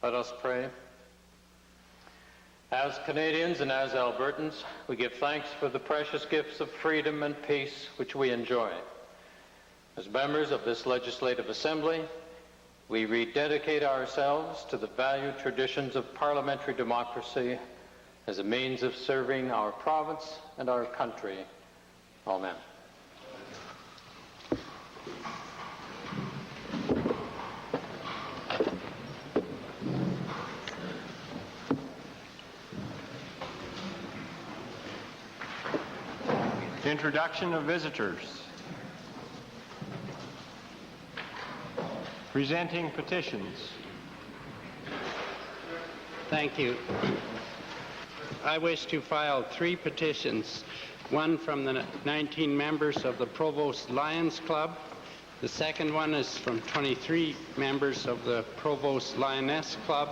Let us pray. As Canadians and as Albertans, we give thanks for the precious gifts of freedom and peace which we enjoy. As members of this Legislative Assembly, we rededicate ourselves to the valued traditions of parliamentary democracy as a means of serving our province and our country. Amen. Introduction of visitors. Presenting petitions. Thank you. I wish to file 3 petitions, one from the 19 members of the Provost Lions Club. The second one is from 23 members of the Provost Lioness Club.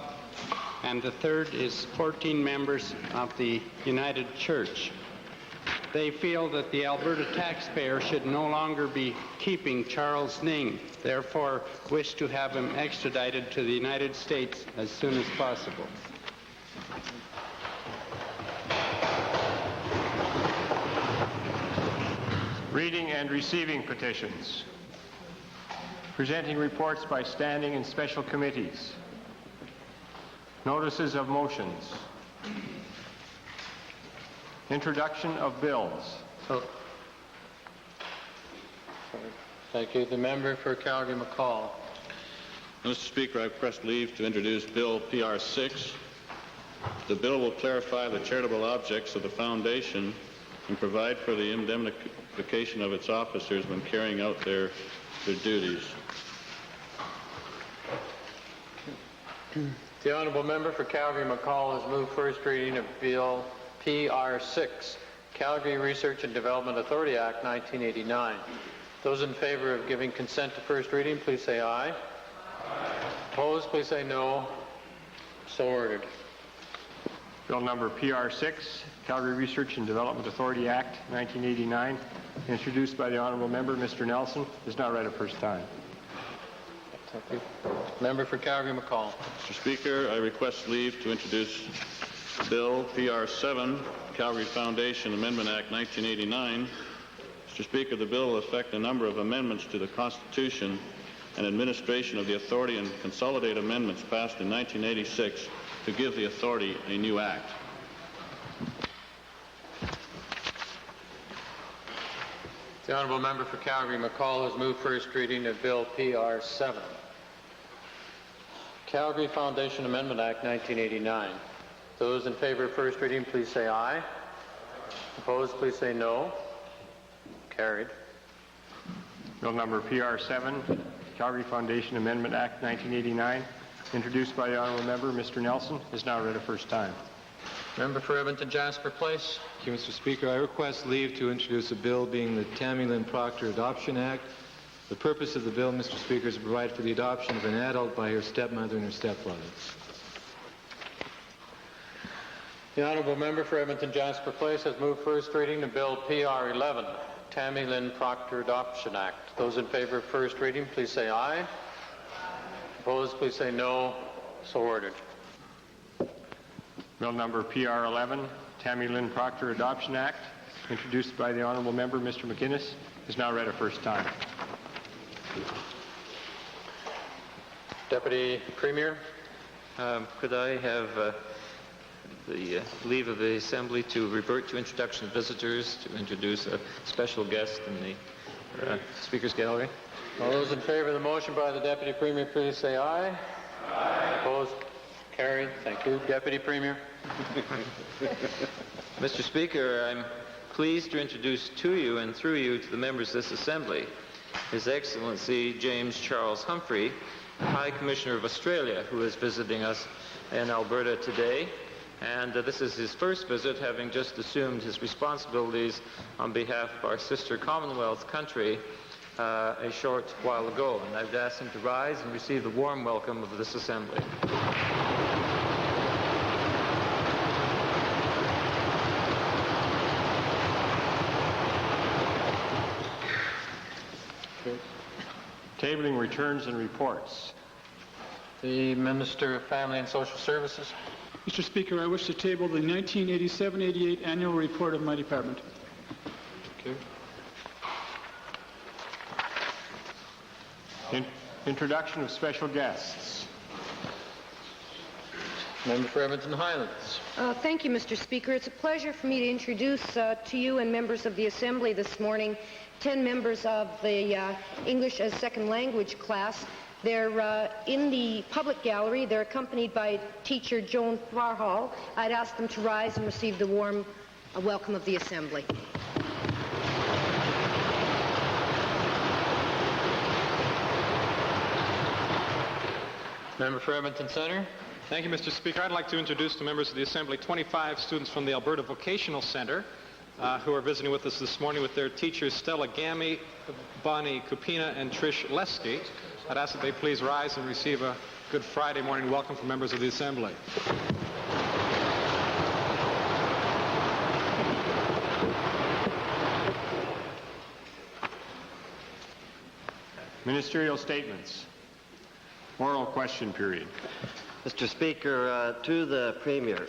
And the third is 14 members of the United Church. They feel that the Alberta taxpayer should no longer be keeping Charles Ning, therefore wish to have him extradited to the United States as soon as possible. Reading and receiving petitions. Presenting reports by standing and special committees. Notices of motions. Introduction of bills. Thank you. The member for Calgary-McCall. Mr. Speaker, I request leave to introduce Bill PR 6. The bill will clarify the charitable objects of the Foundation and provide for the indemnification of its officers when carrying out their duties. The honourable member for Calgary-McCall has moved first reading of Bill PR 6, Calgary Research and Development Authority Act 1989. Those in favour of giving consent to first reading, please say aye. Aye. Opposed, please say no. So ordered. Bill number PR 6, Calgary Research and Development Authority Act 1989, introduced by the honourable member, Mr. Nelson, is now read a first time. Thank you. Member for Calgary-McCall. Mr. Speaker, I request leave to introduce Bill PR 7, Calgary Foundation Amendment Act 1989. Mr. Speaker, the bill will affect a number of amendments to the Constitution and administration of the authority and consolidate amendments passed in 1986 to give the authority a new act. The honourable member for Calgary-McCall has moved first reading of Bill PR 7, Calgary Foundation Amendment Act 1989. Those in favour of first reading, please say aye. Opposed, please say no. Carried. Bill number PR 7, Calgary Foundation Amendment Act 1989, introduced by the honourable member, Mr. Nelson, is now read a first time. Member for Edmonton Jasper Place. Thank you, Mr. Speaker. I request leave to introduce a bill being the Tammy Lynn Proctor Adoption Act. The purpose of the bill, Mr. Speaker, is to provide for the adoption of an adult by her stepmother and her stepfather. The honourable member for Edmonton Jasper Place has moved first reading of Bill PR 11, Tammy Lynn Proctor Adoption Act. Those in favour of first reading, please say aye. Opposed, please say no. So ordered. Bill number PR 11, Tammy Lynn Proctor Adoption Act, introduced by the honourable member, Mr. McInnes, is now read a first time. Deputy Premier. Could I have the leave of the Assembly to revert to introduction of visitors, to introduce a special guest in the Speaker's Gallery? All those in favour of the motion by the Deputy Premier, please say aye. Aye. Opposed? Carried. Thank you. Deputy Premier. Mr. Speaker, I'm pleased to introduce to you and through you to the members of this Assembly His Excellency James Charles Humphrey, High Commissioner of Australia, who is visiting us in Alberta today. And this is his first visit, having just assumed his responsibilities on behalf of our sister Commonwealth country a short while ago. And I've asked him to rise and receive the warm welcome of this Assembly. Tabling returns and reports. The Minister of Family and Social Services. Mr. Speaker, I wish to table the 1987-88 annual report of my department. Okay. Introduction of special guests. Member for Edmonton Highlands. Thank you, Mr. Speaker. It's a pleasure for me to introduce to you and members of the Assembly this morning 10 members of the English as Second Language class. They're in the public gallery. They're accompanied by teacher Joan Farhall. I'd ask them to rise and receive the warm welcome of the Assembly. Member for Edmonton Centre. Thank you, Mr. Speaker. I'd like to introduce to members of the Assembly 25 students from the Alberta Vocational Centre who are visiting with us this morning with their teachers Stella Gammy, Bonnie Kupina, and Trish Lesky. I'd ask that they please rise and receive a Good Friday morning welcome from members of the Assembly. Ministerial statements. Oral question period. Mr. Speaker, to the Premier.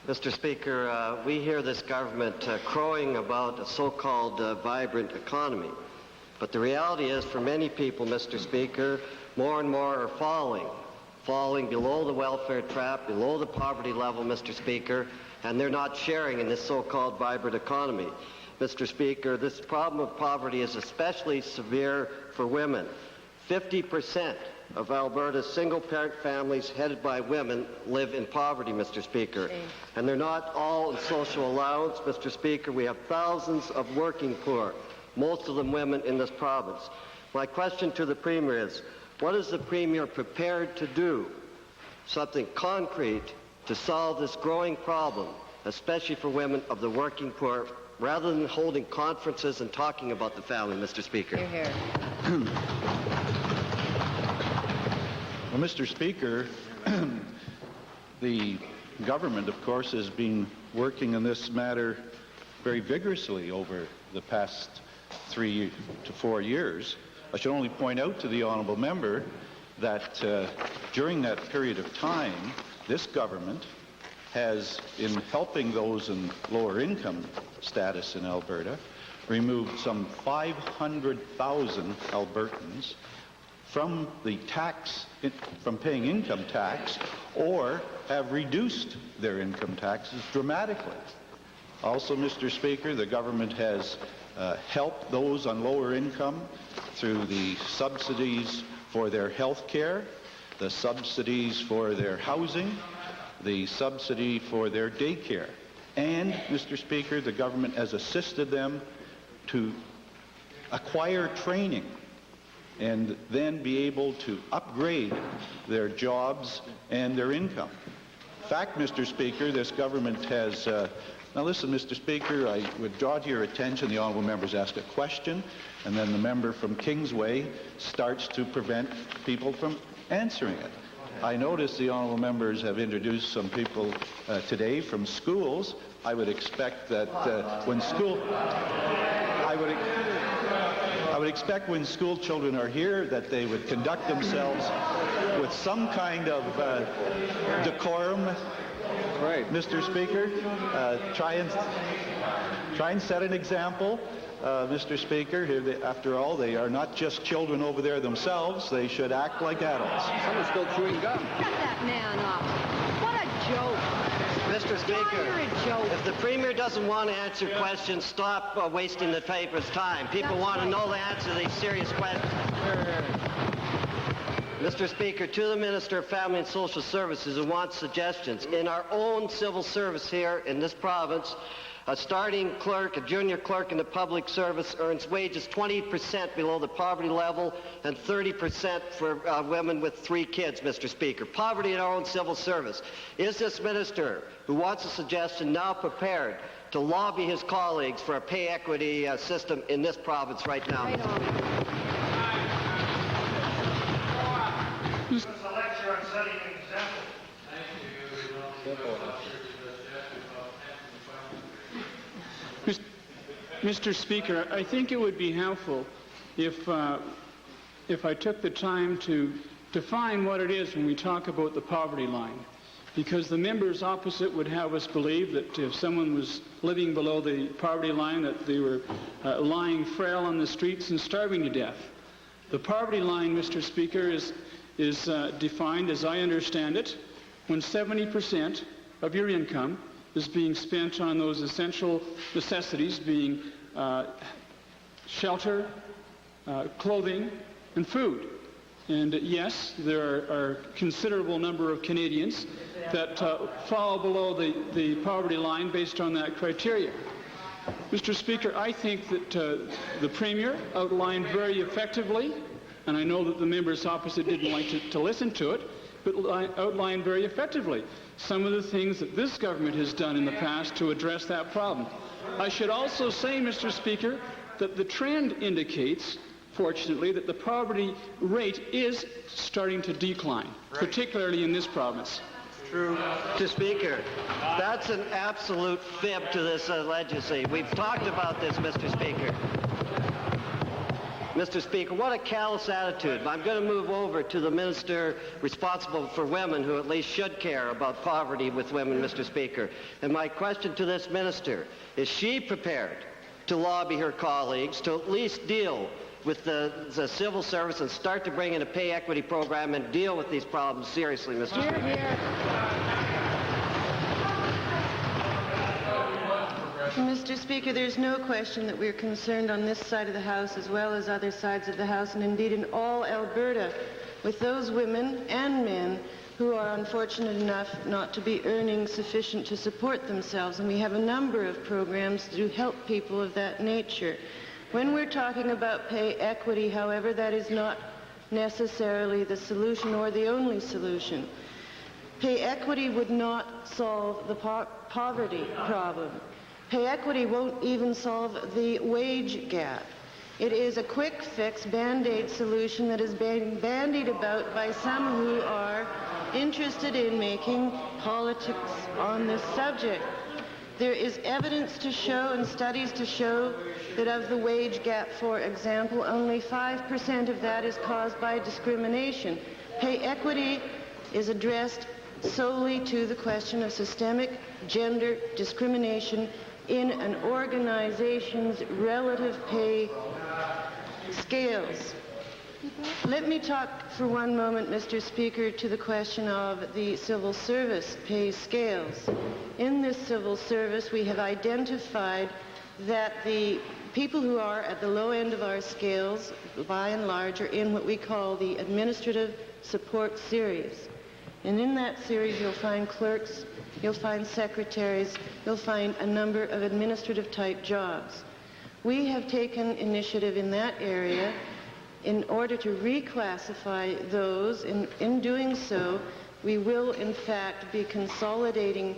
Mr. Speaker, we hear this government crowing about a so-called vibrant economy. But the reality is, for many people, Mr. Speaker, more and more are falling below the welfare trap, below the poverty level, Mr. Speaker, and they're not sharing in this so-called vibrant economy. Mr. Speaker, this problem of poverty is especially severe for women. 50% of Alberta's single-parent families headed by women live in poverty, Mr. Speaker. And they're not all in social allowance, Mr. Speaker. We have thousands of working poor, most of them women in this province. My question to the Premier is, what is the Premier prepared to do, something concrete, to solve this growing problem, especially for women of the working poor, rather than holding conferences and talking about the family, Mr. Speaker? Hear, hear. Well, Mr. Speaker, the government, of course, has been working on this matter very vigorously over the past 3 to 4 years. I should only point out to the honourable member that during that period of time, this government has, in helping those in lower income status in Alberta, removed some 500,000 Albertans from the tax, from paying income tax, or have reduced their income taxes dramatically. Also, Mr. Speaker, the government has helped those on lower income through the subsidies for their health care, the subsidies for their housing, the subsidy for their daycare. And, Mr. Speaker, the government has assisted them to acquire training and then be able to upgrade their jobs and their income. In fact, Mr. Speaker, this government has... now listen, Mr. Speaker, I would draw to your attention, the honourable members ask a question, and then the member from Kingsway starts to prevent people from answering it. I notice the honourable members have introduced some people today from schools. I would expect that when school... I would expect when school children are here that they would conduct themselves with some kind of decorum. Right, Mr. Speaker, try and set an example. Mr. Speaker, after all, they are not just children over there themselves. They should act like adults. Someone's still chewing gum. Shut that man up. What a joke. Mr. Speaker, you're a joke. if the Premier doesn't want to answer questions, stop wasting the paper's time. People want to know the answer to these serious questions. Mr. Speaker, to the Minister of Family and Social Services who wants suggestions, in our own civil service here in this province, a starting clerk, a junior clerk in the public service earns wages 20% below the poverty level and 30% for women with 3 kids, Mr. Speaker. Poverty in our own civil service. Is this minister who wants a suggestion now prepared to lobby his colleagues for a pay equity system in this province right now? Right on. It's a lecture on setting an example. Mr. Speaker, I think it would be helpful if I took the time to define what it is when we talk about the poverty line, because the members opposite would have us believe that if someone was living below the poverty line, that they were lying frail on the streets and starving to death. The poverty line, Mr. Speaker, is defined, as I understand it, when 70% of your income is being spent on those essential necessities, being shelter, clothing, and food. And yes, there are a considerable number of Canadians that fall below the poverty line based on that criteria. Mr. Speaker, I think that the Premier outlined very effectively, and I know that the members opposite didn't like to listen to it, but outlined very effectively some of the things that this government has done in the past to address that problem. I should also say, Mr. Speaker, that the trend indicates, fortunately, that the poverty rate is starting to decline, particularly in this province. True. Mr. Speaker, that's an absolute fib to this legislature. We've talked about this, Mr. Speaker. Mr. Speaker, what a callous attitude. I'm going to move over to the minister responsible for women, who at least should care about poverty with women, Mr. Speaker. And my question to this minister, is she prepared to lobby her colleagues to at least deal with the civil service and start to bring in a pay equity program and deal with these problems seriously, Mr. Speaker? Mr. Speaker, there's no question that we're concerned on this side of the House as well as other sides of the House, and indeed in all Alberta, with those women and men who are unfortunate enough not to be earning sufficient to support themselves. And we have a number of programs to help people of that nature. When we're talking about pay equity, however, that is not necessarily the solution or the only solution. Pay equity would not solve the poverty problem. Pay equity won't even solve the wage gap. It is a quick fix, Band-Aid solution that is being bandied about by some who are interested in making politics on this subject. There is evidence to show and studies to show that of the wage gap, for example, only 5% of that is caused by discrimination. Pay equity is addressed solely to the question of systemic gender discrimination in an organization's relative pay scales. Let me talk for one moment, Mr. Speaker, to the question of the civil service pay scales. In this civil service, we have identified that the people who are at the low end of our scales, by and large, are in what we call the administrative support series. And in that series, you'll find clerks, you'll find secretaries, you'll find a number of administrative-type jobs. We have taken initiative in that area in order to reclassify those. In doing so, we will, in fact, be consolidating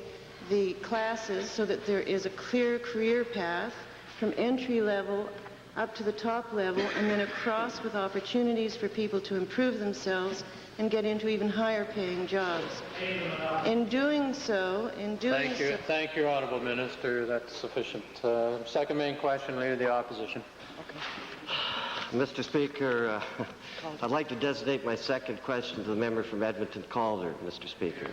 the classes so that there is a clear career path from entry level up to the top level, and then across with opportunities for people to improve themselves and get into even higher paying jobs. In doing so, Thank you, Honourable Minister. That's sufficient. Second main question, Leader of the Opposition. Mr. Speaker, I'd like to designate my second question to the member from Edmonton Calder, Mr. Speaker.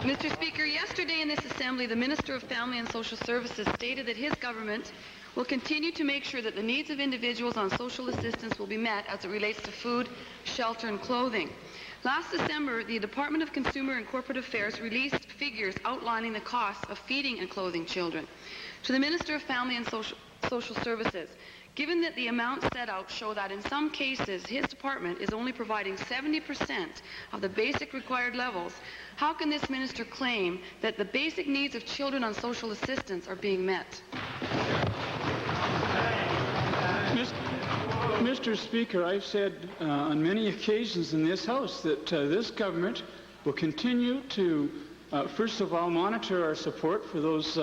Mr. Speaker, yesterday in this Assembly, the Minister of Family and Social Services stated that his government will continue to make sure that the needs of individuals on social assistance will be met as it relates to food, shelter, and clothing. Last December, the Department of Consumer and Corporate Affairs released figures outlining the costs of feeding and clothing children. To the Minister of Family and Social Services, given that the amounts set out show that in some cases his department is only providing 70% of the basic required levels, how can this minister claim that the basic needs of children on social assistance are being met? Mr. Speaker, I've said on many occasions in this House that this government will continue to, first of all, monitor our support for those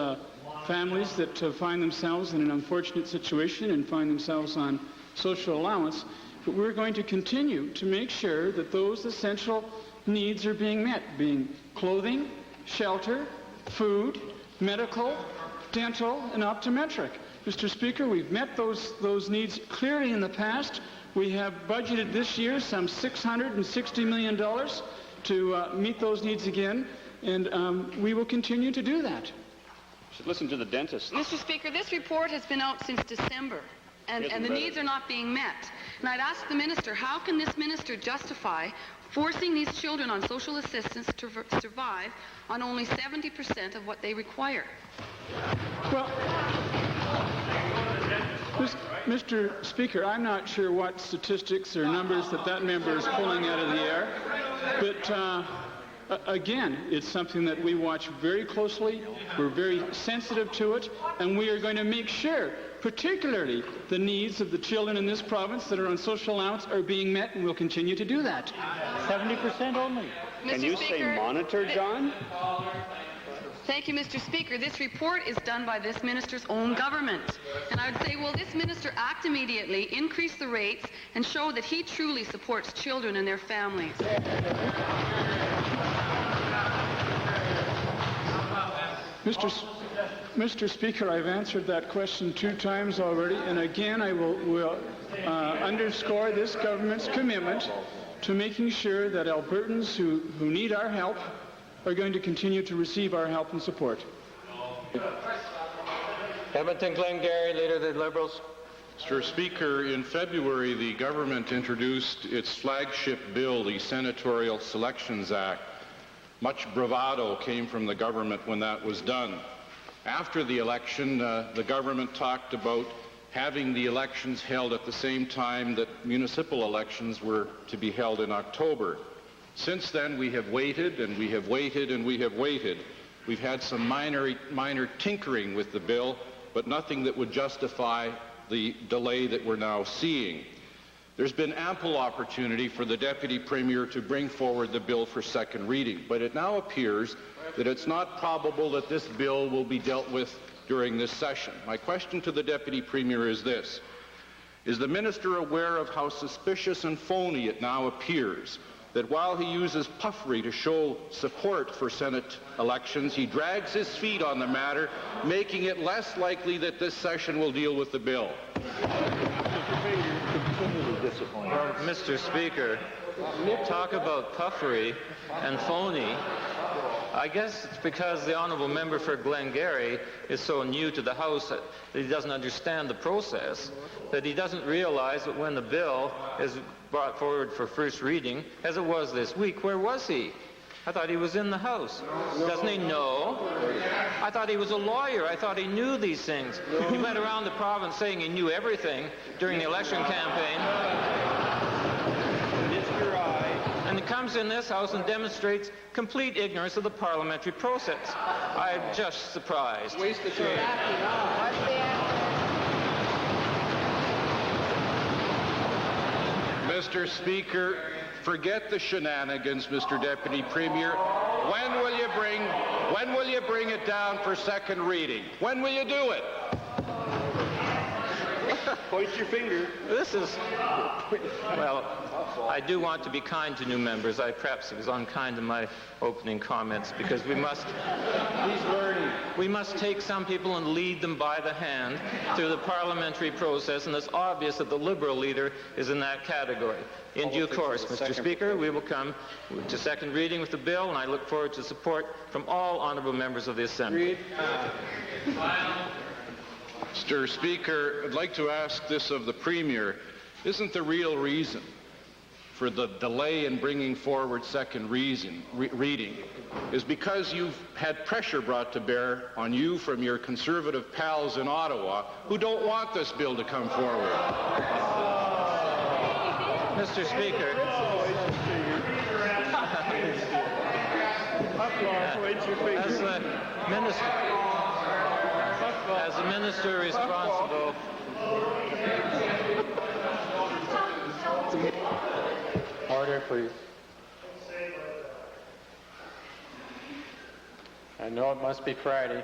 families that find themselves in an unfortunate situation and find themselves on social allowance. But we're going to continue to make sure that those essential needs are being met, being clothing, shelter, food, medical, dental, and optometric. Mr. Speaker, we've met those needs clearly in the past. We have budgeted this year some $660 million to meet those needs again, and we will continue to do that. You should listen to the dentist. Mr. Speaker, this report has been out since December, and the needs are not being met. And I'd ask the minister, how can this minister justify forcing these children on social assistance to survive on only 70% of what they require? Well, Mr. Speaker, I'm not sure what statistics or numbers that member is pulling out of the air, but again, it's something that we watch very closely. We're very sensitive to it, and we are going to make sure, particularly the needs of the children in this province that are on social allowance are being met, and we'll continue to do that. 70% only. Can you say monitor, John? Thank you, Mr. Speaker. This report is done by this minister's own government. And I would say, will this minister act immediately, increase the rates, and show that he truly supports children and their families? Mr. Speaker, I've answered that question 2 times already, and again I will underscore this government's commitment to making sure that Albertans who need our help are going to continue to receive our help and support. Edmonton Glengarry, Leader of the Liberals. Mr. Speaker, in February, the government introduced its flagship bill, the Senatorial Selections Act. Much bravado came from the government when that was done. After the election, the government talked about having the elections held at the same time that municipal elections were to be held in October. Since then, we have waited, and we have waited, and we have waited. We've had some minor tinkering with the bill, but nothing that would justify the delay that we're now seeing. There's been ample opportunity for the Deputy Premier to bring forward the bill for second reading, but it now appears that it's not probable that this bill will be dealt with during this session. My question to the Deputy Premier is this: is the Minister aware of how suspicious and phony it now appears that while he uses puffery to show support for Senate elections, he drags his feet on the matter, making it less likely that this session will deal with the bill? Well, Mr. Speaker, talk about puffery and phony. I guess it's because the honourable member for Glengarry is so new to the House that he doesn't understand the process, that he doesn't realize that when the bill is brought forward for first reading, as it was this week, where was he? I thought he was in the House. Doesn't he know? I thought he was a lawyer. I thought he knew these things. He went around the province saying he knew everything during the election campaign. And he comes in this House and demonstrates complete ignorance of the parliamentary process. I'm just surprised. Waste of time. Mr. Speaker, forget the shenanigans, Mr. Deputy Premier. When will you bring it down for second reading? When will you do it? Point your finger. This is, well, I do want to be kind to new members. I perhaps was unkind in my opening comments because we must take some people and lead them by the hand through the parliamentary process, and it's obvious that the Liberal leader is in that category. In due course, Mr. Speaker, we will come to second reading with the bill, and I look forward to support from all honourable members of the Assembly. Mr. Speaker, I'd like to ask this of the Premier. Isn't the real reason for the delay in bringing forward second reading is because you've had pressure brought to bear on you from your Conservative pals in Ottawa who don't want this bill to come forward? Mr. Speaker, as the minister responsible, Order, please. I know it must be Friday,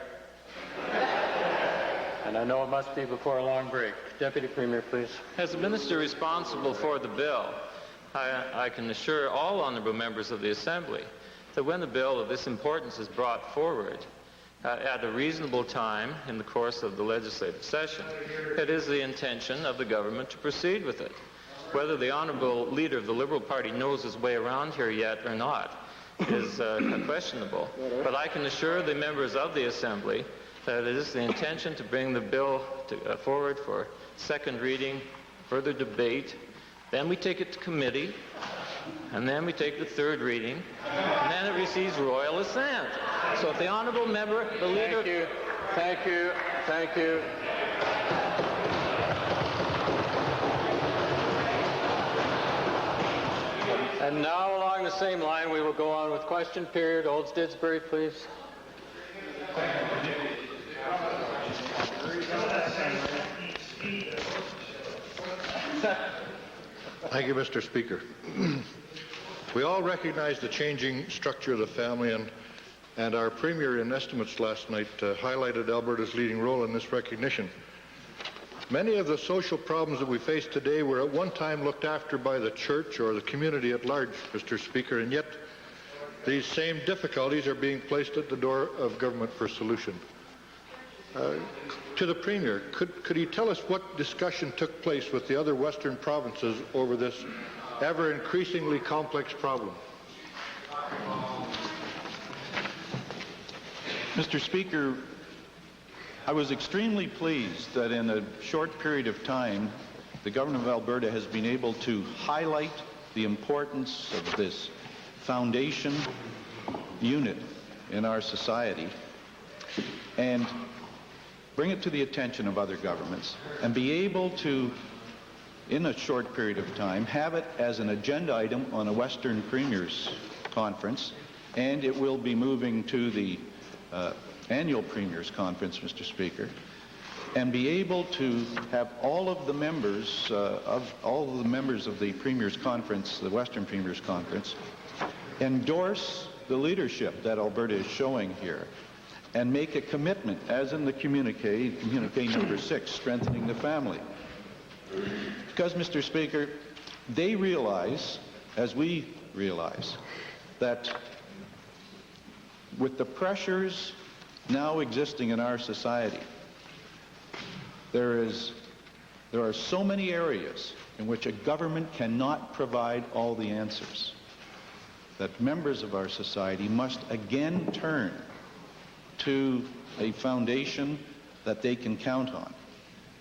and I know it must be before a long break. Deputy Premier, please. as the minister responsible for the bill, I can assure all honourable members of the Assembly that when a bill of this importance is brought forward, at a reasonable time in the course of the legislative session. It is the intention of the government to proceed with it. Whether the honourable leader of the Liberal Party knows his way around here yet or not is questionable. But I can assure the members of the Assembly that it is the intention to bring the bill forward for second reading, further debate, then we take it to committee, and then we take the third reading, and then it receives royal assent. So if the honourable member, the leader... Thank you. And now, along the same line, we will go on with question period. Olds Didsbury, please. Thank you, Mr. Speaker. We all recognize the changing structure of the family, and our Premier in estimates last night highlighted Alberta's leading role in this recognition. Many of the social problems that we face today were at one time looked after by the church or the community at large, Mr. Speaker, and yet these same difficulties are being placed at the door of government for solution. To the Premier, could he tell us what discussion took place with the other Western provinces over this ever-increasingly complex problem? Mr. Speaker, I was extremely pleased that in a short period of time, the Government of Alberta has been able to highlight the importance of this foundation unit in our society and bring it to the attention of other governments and be able to, in a short period of time, have it as an agenda item on a Western Premiers Conference, and it will be moving to the annual Premiers Conference, Mr. Speaker, and be able to have all of the members of the Premiers Conference, the Western Premiers Conference, endorse the leadership that Alberta is showing here and make a commitment, as in the communique number 6, strengthening the family. Because, Mr. Speaker, they realize, as we realize, that with the pressures now existing in our society, there are so many areas in which a government cannot provide all the answers that members of our society must again turn to a foundation that they can count on,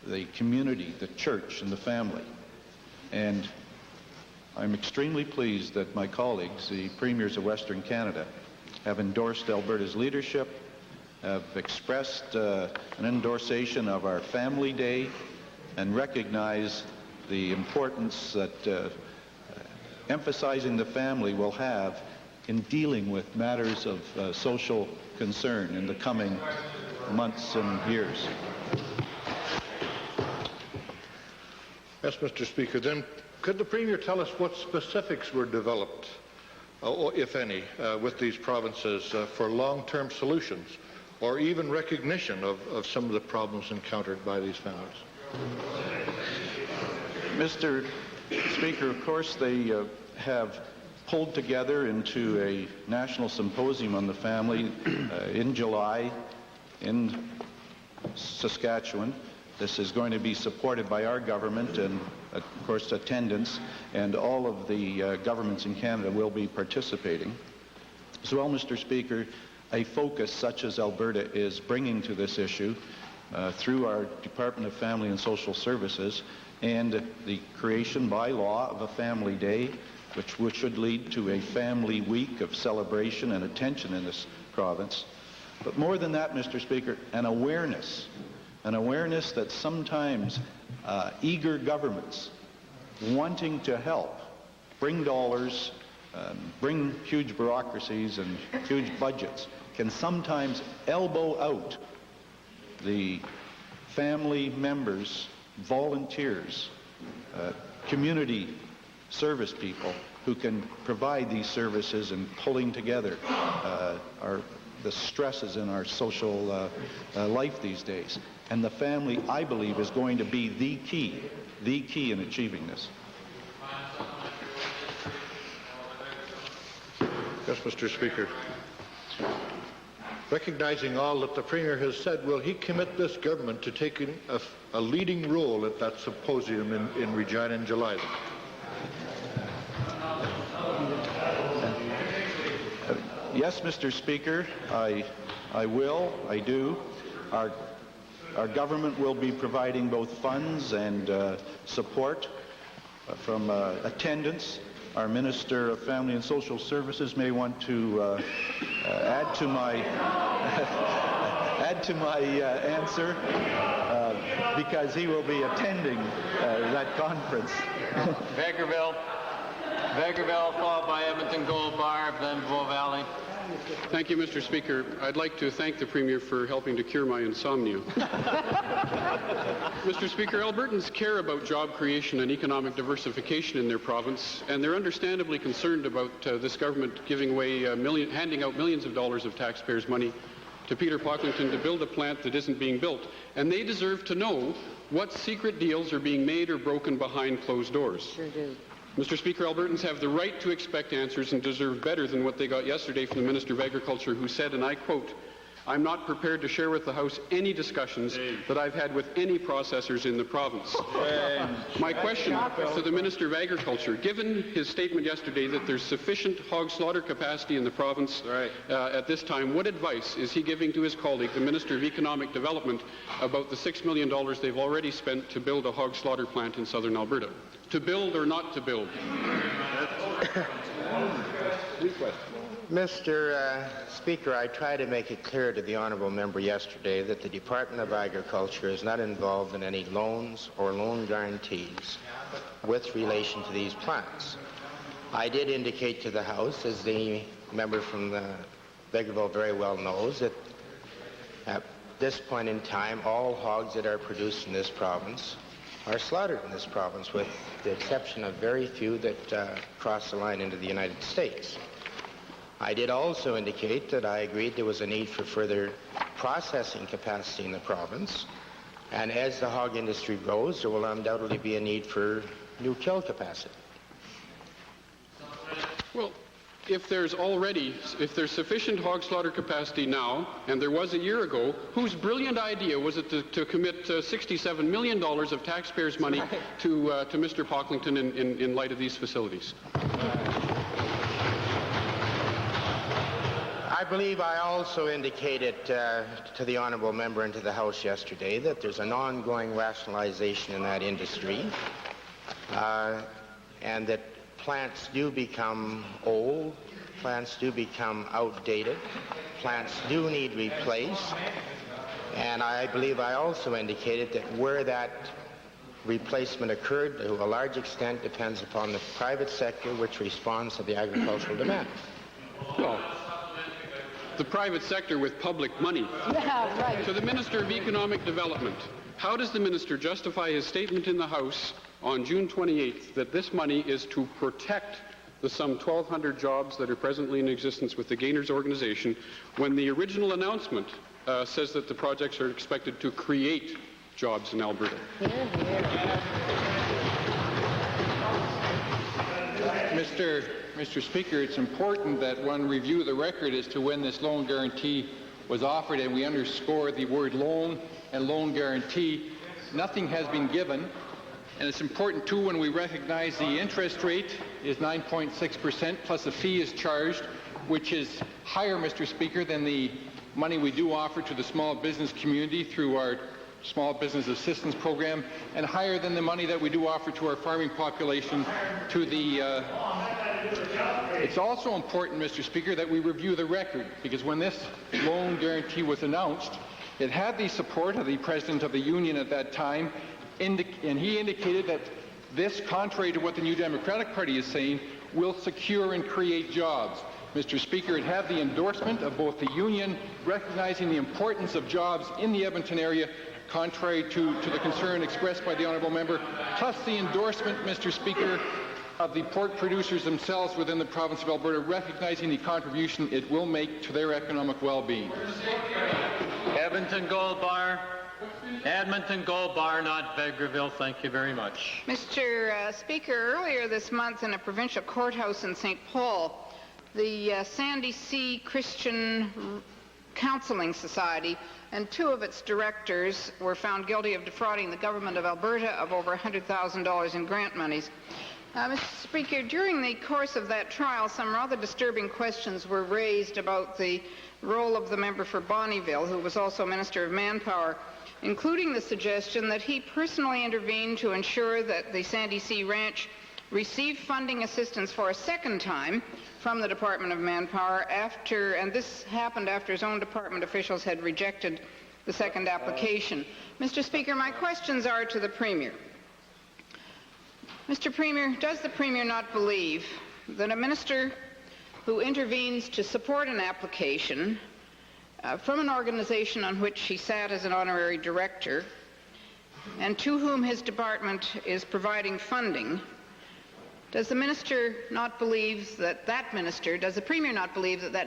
the community, the church, and the family. And I'm extremely pleased that my colleagues, the premiers of Western Canada, have endorsed Alberta's leadership, have expressed an endorsation of our Family Day, and recognize the importance that emphasizing the family will have in dealing with matters of social concern in the coming months and years. Yes, Mr. Speaker. Then could the Premier tell us what specifics were developed, if any, with these provinces for long-term solutions or even recognition of some of the problems encountered by these families? Mr. Speaker, of course, they have pulled together into a national symposium on the family in July in Saskatchewan. This is going to be supported by our government and, of course, attendance, and all of the governments in Canada will be participating. As well, Mr. Speaker, a focus such as Alberta is bringing to this issue through our Department of Family and Social Services and the creation by law of a Family Day, which should lead to a family week of celebration and attention in this province. But more than that, Mr. Speaker, an awareness that sometimes eager governments wanting to help bring dollars, bring huge bureaucracies and huge budgets can sometimes elbow out the family members, volunteers, community service people who can provide these services and pulling together the stresses in our social life these days. And the family, I believe, is going to be the key in achieving this. Yes, Mr. Speaker. recognizing all that the Premier has said, will he commit this government to taking a leading role at that symposium in Regina in July? Yes, Mr. Speaker, I will. I do. Our government will be providing both funds and support from attendance. Our Minister of Family and Social Services may want to add to my answer because he will be attending that conference. Vegreville, followed by Edmonton Gold Bar, then Bow Valley. Thank you, Mr. Speaker. I'd like to thank the Premier for helping to cure my insomnia. Mr. Speaker, Albertans care about job creation and economic diversification in their province, and they're understandably concerned about this government giving away handing out millions of dollars of taxpayers' money to Peter Pocklington to build a plant that isn't being built. And they deserve to know what secret deals are being made or broken behind closed doors. Sure do. Mr. Speaker, Albertans have the right to expect answers and deserve better than what they got yesterday from the Minister of Agriculture, who said, and I quote, "I'm not prepared to share with the House any discussions that I've had with any processors in the province." My question to the Minister of Agriculture, given his statement yesterday that there's sufficient hog slaughter capacity in the province at this time, what advice is he giving to his colleague, the Minister of Economic Development, about the $6 million they've already spent to build a hog slaughter plant in southern Alberta? To build or not to build? Mr. Speaker, I tried to make it clear to the honourable member yesterday that the Department of Agriculture is not involved in any loans or loan guarantees with relation to these plants. I did indicate to the House, as the member from Vegreville very well knows, that at this point in time, all hogs that are produced in this province are slaughtered in this province, with the exception of very few that cross the line into the United States. I did also indicate that I agreed there was a need for further processing capacity in the province, and as the hog industry grows, there will undoubtedly be a need for new kill capacity. Well, if there's sufficient hog slaughter capacity now, and there was a year ago, whose brilliant idea was it to commit $67 million of taxpayers' money to Mr. Pocklington in light of these facilities? I believe I also indicated to the honourable member and to the House yesterday that there's an ongoing rationalization in that industry, and that plants do become old, plants do become outdated, plants do need replaced, and I believe I also indicated that where that replacement occurred to a large extent depends upon the private sector, which responds to the agricultural demand. Well, the private sector with public money. Yeah, right. To the Minister of Economic Development, how does the Minister justify his statement in the House on June 28th that this money is to protect the some 1,200 jobs that are presently in existence with the Gainers organization, when the original announcement says that the projects are expected to create jobs in Alberta? Mr. Speaker, it's important that one review the record as to when this loan guarantee was offered, and we underscore the word loan and loan guarantee. Nothing has been given, and it's important too when we recognize the interest rate is 9.6% plus a fee is charged, which is higher, Mr. Speaker, than the money we do offer to the small business community through our Small Business Assistance Program, and higher than the money that we do offer to our farming population to the... It's also important, Mr. Speaker, that we review the record, because when this loan guarantee was announced, it had the support of the President of the Union at that time, and he indicated that this, contrary to what the New Democratic Party is saying, will secure and create jobs. Mr. Speaker, it had the endorsement of both the Union recognizing the importance of jobs in the Edmonton area, contrary to the concern expressed by the honourable member, plus the endorsement, Mr. Speaker, of the pork producers themselves within the province of Alberta, recognizing the contribution it will make to their economic well-being. Edmonton Gold Bar, not Vegreville. Thank you very much. Mr. Speaker, earlier this month in a provincial courthouse in St. Paul, the Sandy C. Christian Counseling Society, and 2 of its directors were found guilty of defrauding the government of Alberta of over $100,000 in grant monies. Mr. Speaker, during the course of that trial, some rather disturbing questions were raised about the role of the member for Bonnyville, who was also Minister of Manpower, including the suggestion that he personally intervened to ensure that the Sandy Sea Ranch received funding assistance for a second time from the Department of Manpower and this happened after his own department officials had rejected the second application. Mr. Speaker, my questions are to the Premier. Mr. Premier, does the Premier not believe that a minister who intervenes to support an application from an organization on which he sat as an honorary director and to whom his department is providing funding, does the Premier not believe that that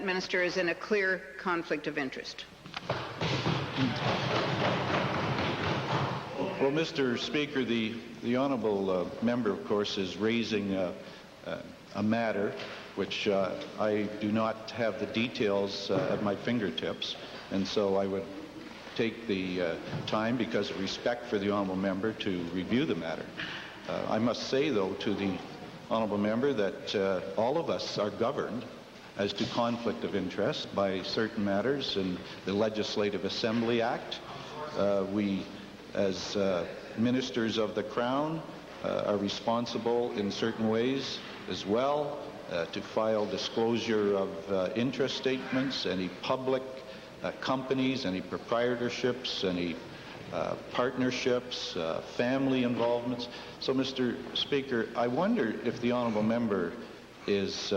minister is in a clear conflict of interest? Well, Mr. Speaker, the honourable member, of course, is raising a matter which I do not have the details at my fingertips, and so I would take the time, because of respect for the honourable member, to review the matter. I must say, though, to the honourable member that all of us are governed as to conflict of interest by certain matters in the Legislative Assembly Act. We, as ministers of the Crown, are responsible in certain ways as well to file disclosure of interest statements, any public companies, any proprietorships, any partnerships, family involvements. So, Mr. Speaker, I wonder if the honourable member is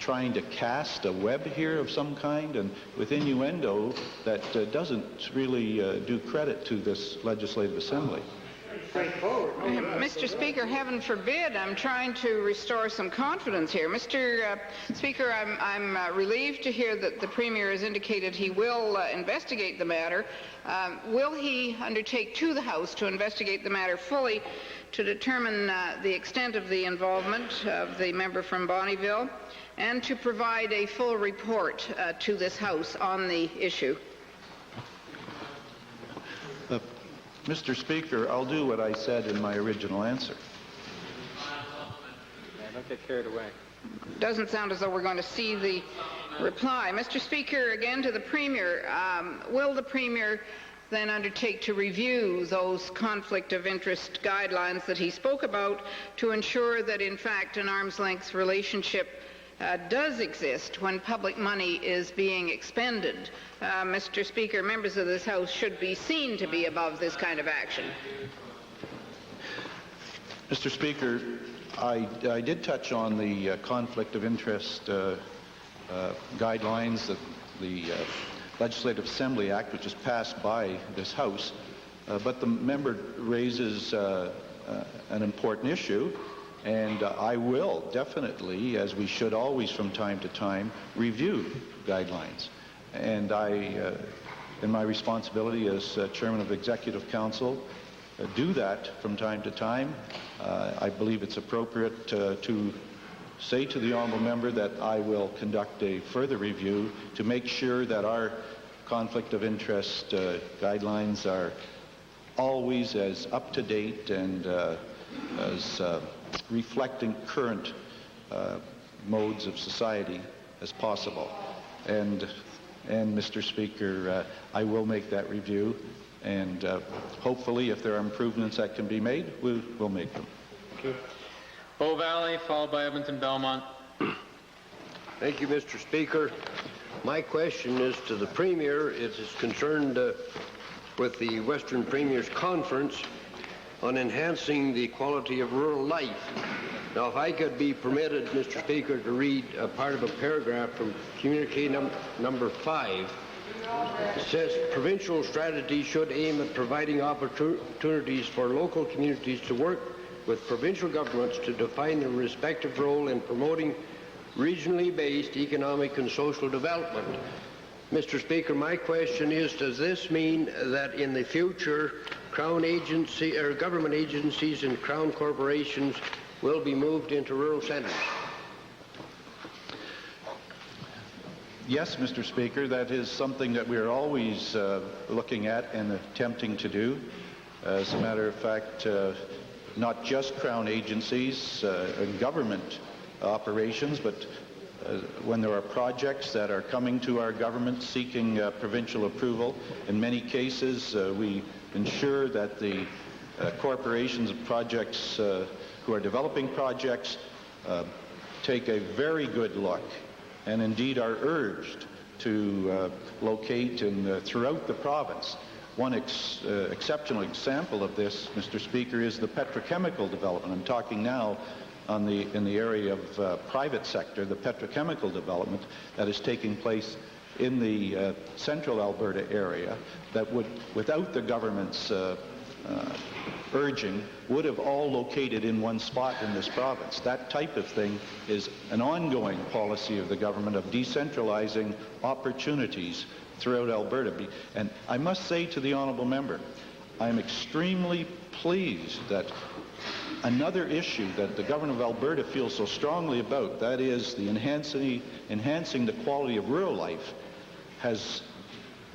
trying to cast a web here of some kind, and with innuendo that doesn't really do credit to this Legislative Assembly. Mr. Speaker, heaven forbid. I'm trying to restore some confidence here. Mr. Speaker, I'm relieved to hear that the Premier has indicated he will investigate the matter. Will he undertake to the House to investigate the matter fully to determine the extent of the involvement of the member from Bonnyville and to provide a full report to this House on the issue? Mr. Speaker, I'll do what I said in my original answer. Don't get carried away. Doesn't sound as though we're going to see the reply. Mr. Speaker, again to the Premier, will the Premier then undertake to review those conflict of interest guidelines that he spoke about to ensure that, in fact, an arm's length relationship does exist when public money is being expended? Mr. Speaker, members of this House should be seen to be above this kind of action. Mr. Speaker, I did touch on the conflict of interest guidelines that the Legislative Assembly Act, which is passed by this House, but the member raises an important issue, and I will definitely, as we should always from time to time, review guidelines. And I, in my responsibility as Chairman of Executive Council, do that from time to time. I believe it's appropriate to say to the honourable member that I will conduct a further review to make sure that our conflict of interest guidelines are always as up-to-date and as reflecting current modes of society as possible. And Mr. Speaker, I will make that review, and hopefully if there are improvements that can be made, we'll make them. Thank you. Bow Valley, followed by Edmonton Belmont. Thank you, Mr. Speaker. My question is to the Premier. It is concerned with the Western Premiers Conference on enhancing the quality of rural life. Now, if I could be permitted, Mr. Speaker, to read a part of a paragraph from communique number 5. It says, provincial strategy should aim at providing opportunities for local communities to work with provincial governments to define their respective role in promoting regionally based economic and social development. Mr. Speaker, my question is, does this mean that in the future Crown agency or government agencies and Crown corporations will be moved into rural centres? Yes, Mr. Speaker, that is something that we're always looking at and attempting to do. As a matter of fact, not just Crown agencies and government operations, but when there are projects that are coming to our government seeking provincial approval, in many cases we ensure that the corporations and projects who are developing projects take a very good look and indeed are urged to locate throughout the province. One exceptional example of this, Mr. Speaker, is the petrochemical development. I'm talking now in the area of private sector, the petrochemical development that is taking place in the central Alberta area that would, without the government's urging, would have all located in one spot in this province. That type of thing is an ongoing policy of the government of decentralizing opportunities throughout Alberta. And I must say to the honourable member, I'm extremely pleased that another issue that the government of Alberta feels so strongly about, that is the enhancing the quality of rural life, has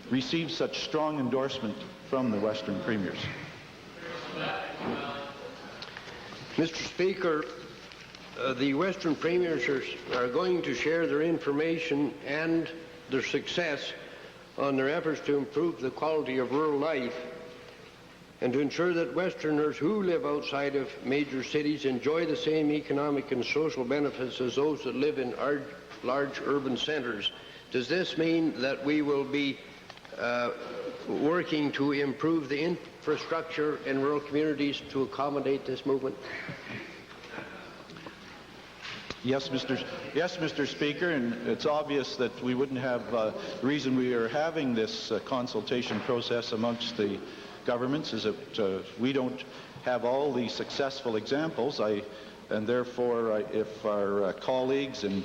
received such strong endorsement from the Western Premiers. Mr. Speaker, the Western Premiers are going to share their information and their success on their efforts to improve the quality of rural life and to ensure that Westerners who live outside of major cities enjoy the same economic and social benefits as those that live in large urban centres. Does this mean that we will be working to improve the infrastructure in rural communities to accommodate this movement? Yes, Mr. Speaker, and it's obvious that we wouldn't have the reason we are having this consultation process amongst the governments is that we don't have all the successful examples, and therefore if our colleagues in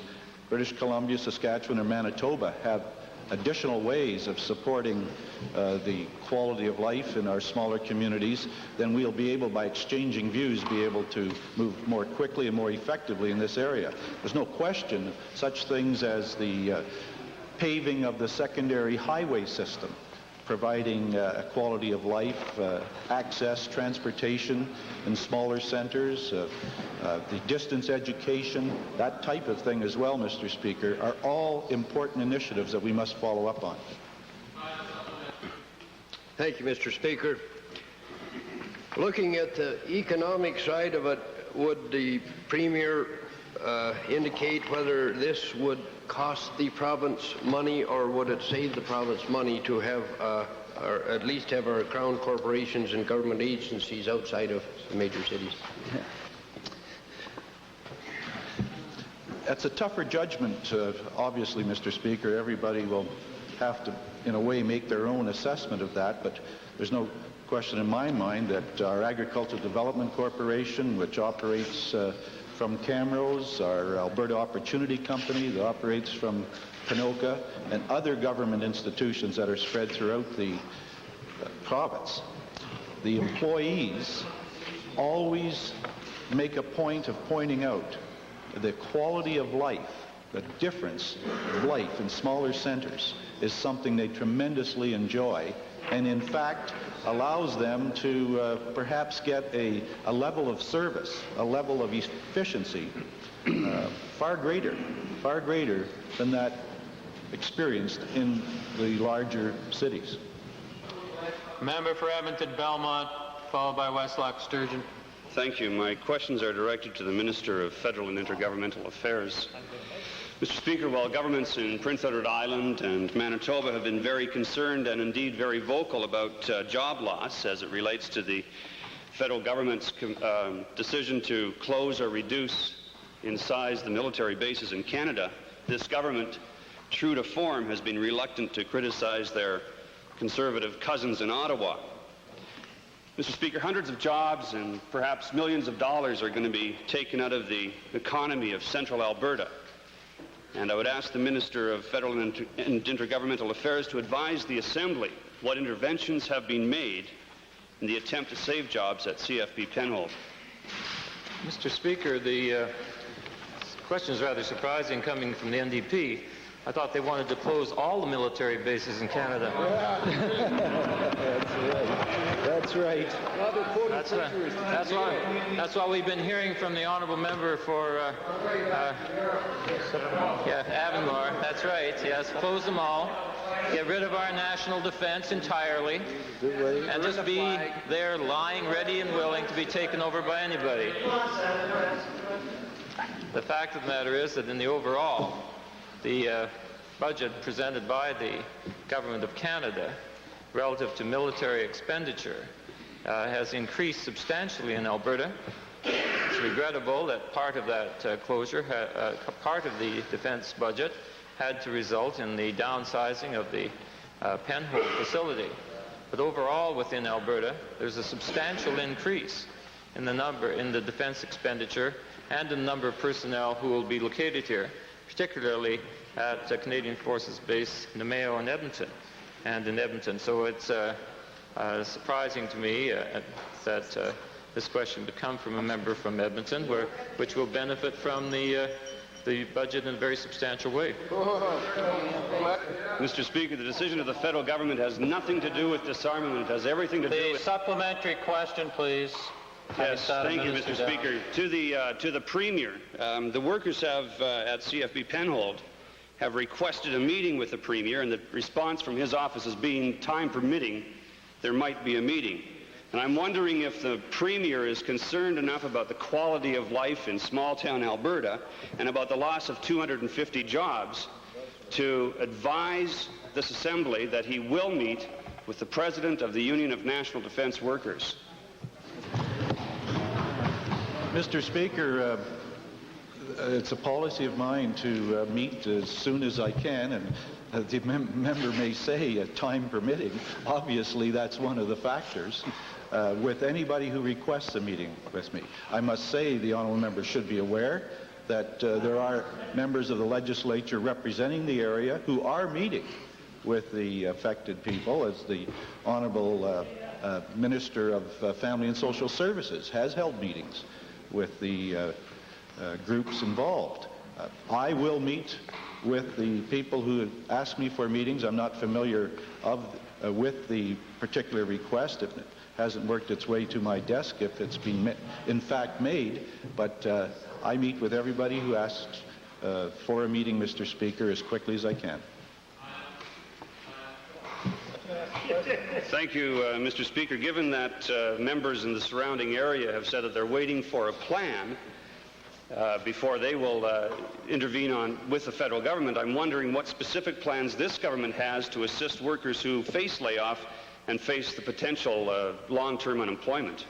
British Columbia, Saskatchewan, or Manitoba have additional ways of supporting the quality of life in our smaller communities, then we'll be able, by exchanging views, be able to move more quickly and more effectively in this area. There's no question such things as the paving of the secondary highway system, providing a quality of life, access, transportation in smaller centers, the distance education, that type of thing as well, Mr. Speaker, are all important initiatives that we must follow up on. Thank you, Mr. Speaker. Looking at the economic side of it, would the Premier indicate whether this would cost the province money, or would it save the province money to have, or at least have our Crown corporations and government agencies outside of the major cities? That's a tougher judgment, obviously, Mr. Speaker. Everybody will have to, in a way, make their own assessment of that, but there's no question in my mind that our Agricultural Development Corporation, which operates from Camrose, our Alberta Opportunity Company that operates from Pinoka, and other government institutions that are spread throughout the province, the employees always make a point of pointing out the quality of life, the difference of life in smaller centers is something they tremendously enjoy, and in fact allows them to perhaps get a level of service, a level of efficiency far greater than that experienced in the larger cities. Member for Edmonton Belmont, followed by Westlock Sturgeon. Thank you. My questions are directed to the Minister of Federal and Intergovernmental Affairs. Mr. Speaker, while governments in Prince Edward Island and Manitoba have been very concerned and indeed very vocal about job loss as it relates to the federal government's decision to close or reduce in size the military bases in Canada, this government, true to form, has been reluctant to criticize their conservative cousins in Ottawa. Mr. Speaker, hundreds of jobs and perhaps millions of dollars are going to be taken out of the economy of central Alberta. And I would ask the Minister of Federal and Intergovernmental Affairs to advise the Assembly what interventions have been made in the attempt to save jobs at CFB Penhold. Mr. Speaker, the question is rather surprising coming from the NDP. I thought they wanted to close all the military bases in Canada. That's right. That's what we've been hearing from the honourable member for Avonmore. That's right. Yes, close them all. Get rid of our national defence entirely, and just be there lying ready and willing to be taken over by anybody. The fact of the matter is that in the overall, the budget presented by the Government of Canada relative to military expenditure has increased substantially in Alberta. It's regrettable that part of that closure, part of the defence budget, had to result in the downsizing of the Penhold facility. But overall within Alberta, there's a substantial increase in the defence expenditure and in the number of personnel who will be located here, particularly at Canadian Forces Base Namao and Edmonton, So it's surprising to me that this question would come from a member from Edmonton, which will benefit from the budget in a very substantial way. Mr. Speaker, the decision of the federal government has nothing to do with disarmament. It has everything to do with... Supplementary question, please. Yes, thank you, Mr. Speaker. To the Premier, the workers have at CFB Penhold have requested a meeting with the Premier, and the response from his office is being time permitting, there might be a meeting. And I'm wondering if the Premier is concerned enough about the quality of life in small-town Alberta and about the loss of 250 jobs to advise this Assembly that he will meet with the President of the Union of National Defence Workers. Mr. Speaker, it's a policy of mine to meet as soon as I can, and the member may say time permitting. Obviously, that's one of the factors. With anybody who requests a meeting with me. I must say the honourable member should be aware that there are members of the legislature representing the area who are meeting with the affected people, as the honourable Minister of Family and Social Services has held meetings with the groups involved. I will meet with the people who ask me for meetings. I'm not familiar with the particular request. If it hasn't worked its way to my desk, if it's been in fact made, but I meet with everybody who asks for a meeting, Mr. Speaker, as quickly as I can. Thank you, Mr. Speaker. Given that members in the surrounding area have said that they're waiting for a plan before they will intervene with the federal government, I'm wondering what specific plans this government has to assist workers who face layoff and face the potential long-term unemployment.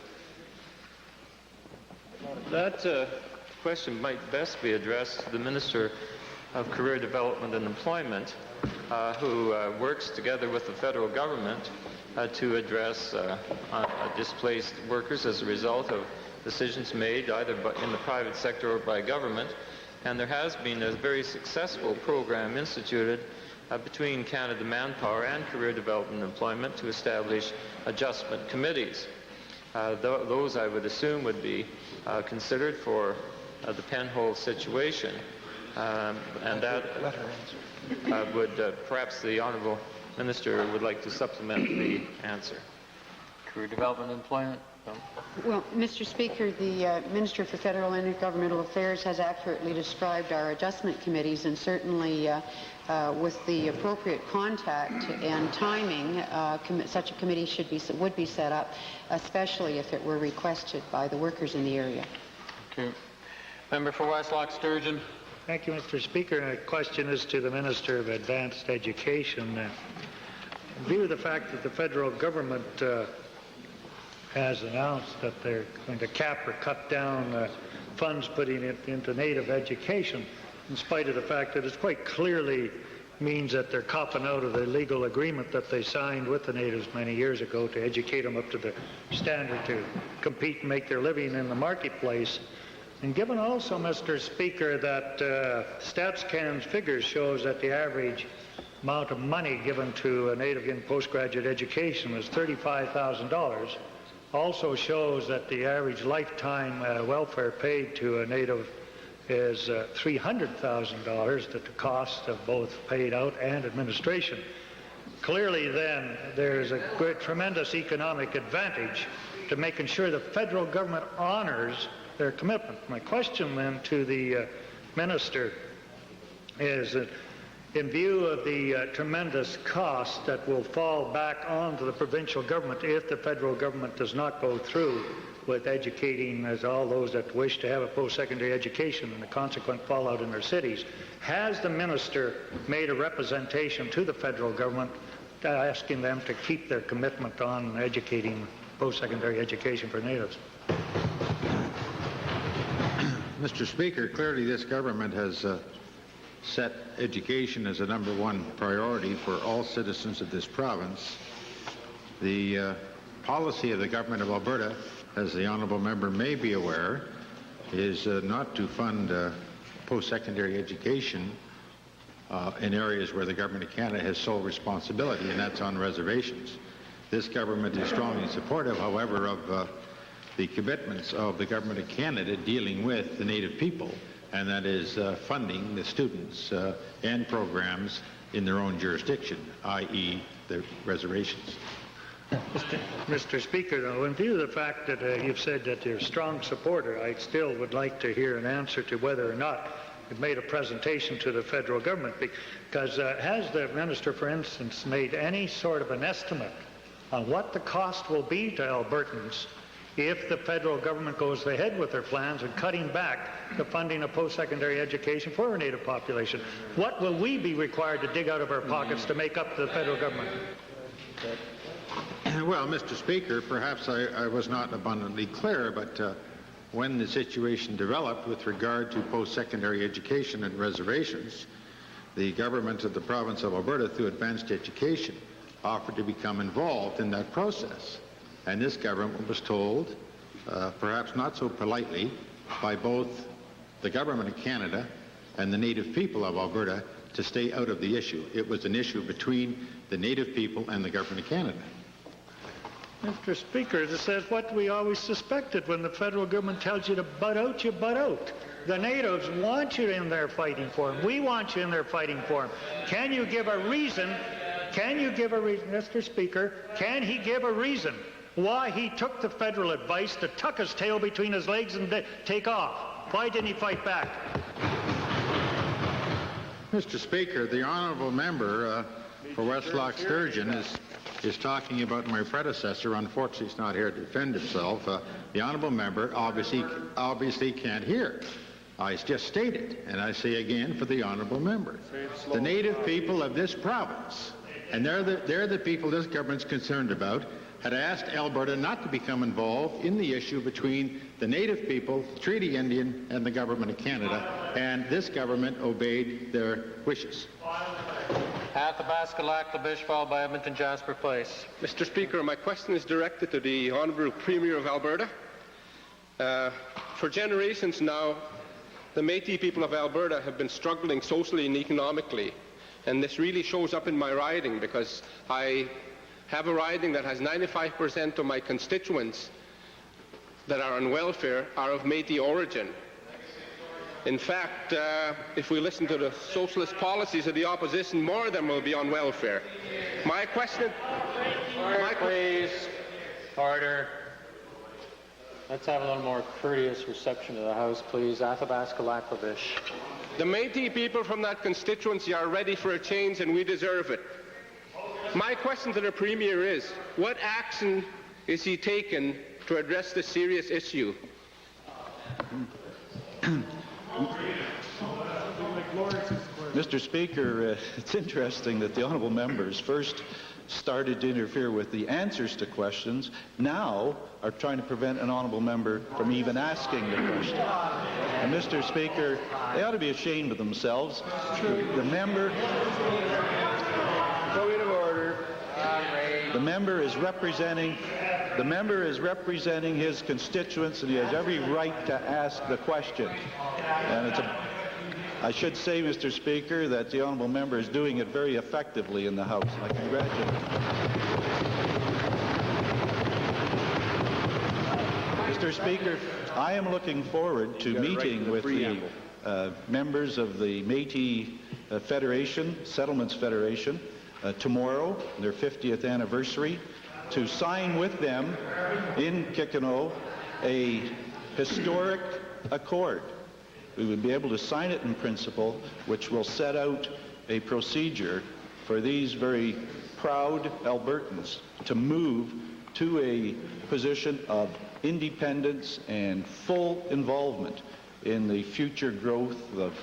That question might best be addressed to the Minister of Career Development and Employment, who works together with the federal government to address displaced workers as a result of decisions made either in the private sector or by government. And there has been a very successful program instituted between Canada Manpower and Career Development and Employment to establish adjustment committees. Those, I would assume, would be considered for the Penhold situation, and that would perhaps the Honourable Minister would like to supplement the answer. Career Development and Employment. Well, Mr. Speaker, the Minister for Federal and Intergovernmental Affairs has accurately described our adjustment committees, and certainly with the appropriate contact and timing, such a committee would be set up, especially if it were requested by the workers in the area. Okay. Member for Westlock Sturgeon. Thank you, Mr. Speaker. And a question is to the Minister of Advanced Education. In view of the fact that the federal government has announced that they're going to cap or cut down funds putting it into Native education, in spite of the fact that it quite clearly means that they're copping out of the legal agreement that they signed with the Natives many years ago to educate them up to the standard to compete and make their living in the marketplace. And given also, Mr. Speaker, that StatsCan's figures shows that the average amount of money given to a Native in postgraduate education was $35,000, also shows that the average lifetime welfare paid to a Native is $300,000 at the cost of both paid out and administration. Clearly then there's a tremendous economic advantage to making sure the federal government honors their commitment. My question then to the minister is that in view of the tremendous cost that will fall back onto the provincial government if the federal government does not go through with educating as all those that wish to have a post-secondary education and the consequent fallout in their cities, has the minister made a representation to the federal government asking them to keep their commitment on educating post-secondary education for natives? Mr. Speaker, clearly this government has set education as a #1 priority for all citizens of this province. The policy of the government of Alberta, as the honourable member may be aware, is not to fund post-secondary education in areas where the government of Canada has sole responsibility, and that's on reservations. This government is strongly supportive, however, of the commitments of the government of Canada dealing with the Native people, and that is funding the students and programs in their own jurisdiction, i.e. the reservations. Mr. Speaker, though, in view of the fact that you've said that you're a strong supporter, I still would like to hear an answer to whether or not you've made a presentation to the federal government, because has the minister, for instance, made any sort of an estimate on what the cost will be to Albertans if the federal government goes ahead with their plans and cutting back the funding of post-secondary education for our Native population? What will we be required to dig out of our pockets to make up to the federal government? Well, Mr. Speaker, perhaps I was not abundantly clear, but when the situation developed with regard to post-secondary education and reservations, the government of the province of Alberta, through advanced education, offered to become involved in that process. And this government was told, perhaps not so politely, by both the government of Canada and the Native people of Alberta to stay out of the issue. It was an issue between the Native people and the government of Canada. Mr. Speaker, it says what we always suspected: when the federal government tells you to butt out, you butt out. The natives want you in there fighting for them. We want you in there fighting for them. Can you give a reason? Can you give a reason, Mr. Speaker? Can he give a reason why he took the federal advice to tuck his tail between his legs and take off? Why didn't he fight back? Mr. Speaker, the honourable member for Westlock Sturgeon is talking about my predecessor. Unfortunately, he's not here to defend himself. The honourable member obviously can't hear. I just stated, and I say again for the honourable member, the Native people of this province, and they're the people this government's concerned about, had asked Alberta not to become involved in the issue between the Native people, the Treaty Indian, and the government of Canada, and this government obeyed their wishes. Athabasca Lac-La-Biche, followed by Edmonton Jasper Place. Mr. Speaker, my question is directed to the Honourable Premier of Alberta. For generations now, the Métis people of Alberta have been struggling socially and economically, and this really shows up in my riding, because I have a riding that has 95% of my constituents that are on welfare are of Métis origin. In fact, if we listen to the socialist policies of the opposition, more of them will be on welfare. My question... Please. Order. Let's have a little more courteous reception of the House, please. Athabasca Lac-La-Biche. The Métis people from that constituency are ready for a change, and we deserve it. My question to the Premier is, what action is he taking to address this serious issue? Mr. Speaker, it's interesting that the honourable members first started to interfere with the answers to questions, now are trying to prevent an honourable member from even asking the question. And Mr. Speaker, they ought to be ashamed of themselves. The member... Point of order. The member is representing his constituents, and he has every right to ask the question. And I should say, Mr. Speaker, that the honourable member is doing it very effectively in the House. I congratulate him. Mr. Speaker, I am looking forward to meeting with the members of the Métis Federation, Settlements Federation, tomorrow, their 50th anniversary, to sign with them in Kikino a historic accord. We would be able to sign it in principle, which will set out a procedure for these very proud Albertans to move to a position of independence and full involvement in the future growth of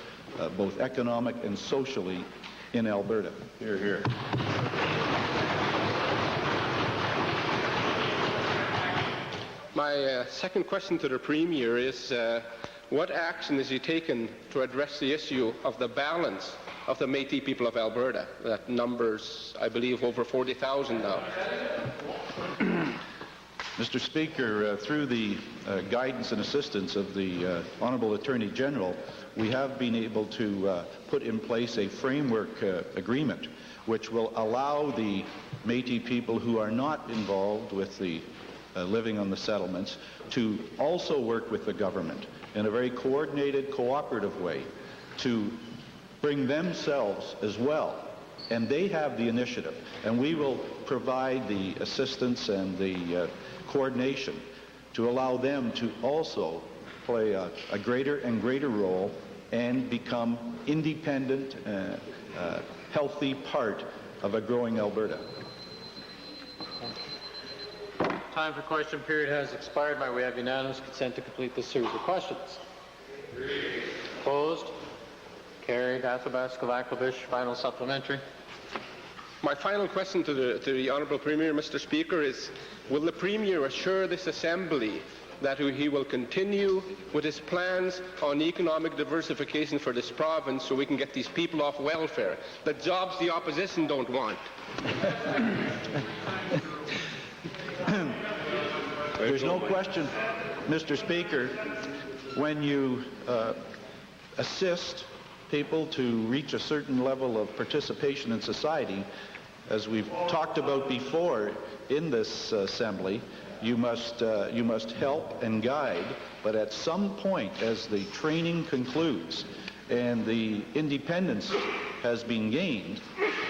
both economic and socially in Alberta. Hear, hear. My second question to the Premier is what action is he taken to address the issue of the balance of the Métis people of Alberta? That numbers, I believe, over 40,000 now. Mr. Speaker, through the guidance and assistance of the Honourable Attorney General, we have been able to put in place a framework agreement which will allow the Métis people who are not involved with the living on the settlements to also work with the government in a very coordinated, cooperative way to bring themselves as well. And they have the initiative, and we will provide the assistance and the coordination to allow them to also play a greater and greater role and become independent, healthy part of a growing Alberta. Time for question period has expired. May we have unanimous consent to complete this series of questions? Opposed? Carried. Athabasca, Laklavish, final supplementary. My final question to the Honourable Premier, Mr. Speaker, is will the Premier assure this Assembly that he will continue with his plans on economic diversification for this province so we can get these people off welfare, the jobs the opposition don't want? There's no question, Mr. Speaker, when you assist people to reach a certain level of participation in society, as we've talked about before in this assembly, you must help and guide, but at some point as the training concludes and the independence has been gained,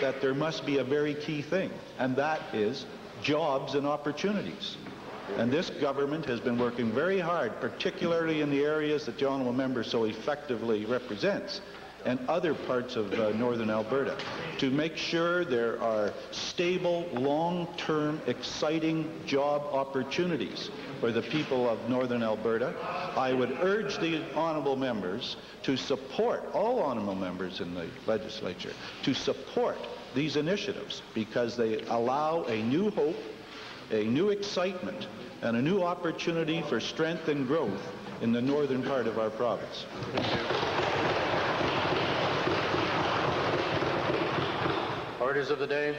that there must be a very key thing, and that is jobs and opportunities. And this government has been working very hard, particularly in the areas that the honourable member so effectively represents, and other parts of northern Alberta, to make sure there are stable, long-term, exciting job opportunities for the people of northern Alberta. I would urge the honourable members to support, all honourable members in the legislature, to support these initiatives because they allow a new hope, a new excitement, and a new opportunity for strength and growth in the northern part of our province. Orders of the day.